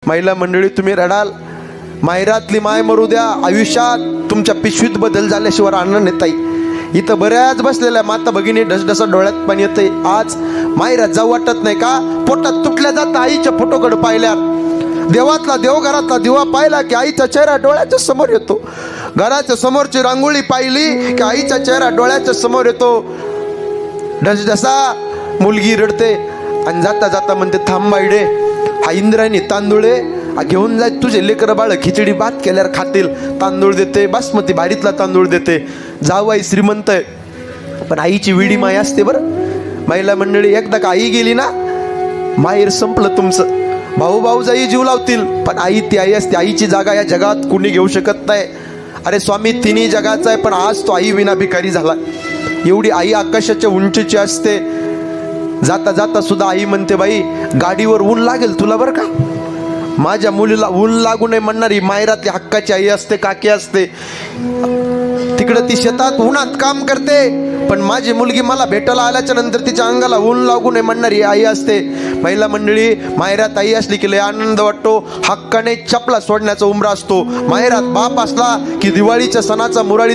महिला मंडळी तुम्ही रडाल, माहेरातली माय मरू द्या, आयुष्यात तुमच्या पिशवीत बदल झाल्याशिवाय आनंद येत आहे. इथं बऱ्याच बसलेल्या माता भगिनी ढसढसा डोळ्यात पाणी येतंय. आज माहेरात जाऊ वाटत नाही का? पोटात तुटल्या जात आईच्या फोटोकडे पाहिल्यात. देवातला देव घरातला दिवा पाहिला की आईचा चेहरा डोळ्याच्या समोर येतो. घराच्या समोरची रांगोळी पाहिली की आईचा चेहरा डोळ्याच्या समोर येतो. ढसढसा मुलगी रडते आणि जाता जाता म्हणते, थांब बाईडे, हा इंद्रायणी तांदूळे घेऊन जाय, तुझे लेकर बाळ खिचडी भात केल्यावर खातील. तांदूळ देते, बासमती भारीतला तांदूळ देते. जाऊ आई श्रीमंत आहे, पण आईची विडी माय असते बरं. महिला मंडळी, एकदा का आई गेली ना, माहेर संपलं तुमचं. भाऊ भाऊजाई जीव लावतील, पण आई ती आई असते. आईची जागा या जगात कुणी घेऊ शकत नाही. अरे स्वामी तिन्ही जगाचा आहे, पण आज तो आई विना भिकारी झाला. एवढी आई आकाशाच्या उंचीची असते. जाता जाता सुद्धा आई म्हणते, बाई गाडीवर ऊन लागेल तुला बरं का. माझ्या मुलीला ऊन लागू नये म्हणणारी मायरातली हक्काची आई असते, काकी असते. तिकडं ती शेतात उन्हात काम करते, पण माझी मुलगी मला भेटायला आल्याच्या नंतर तिच्या अंगाला ऊन लागू नये म्हणणारी आई असते. महिला मंडळी, माहेरात आई असली की लय आनंद वाटतो. हक्काने चपला सोडण्याचा उमरा असतो. माहेरात बाप असला की दिवाळीच्या सणाचा मुराळी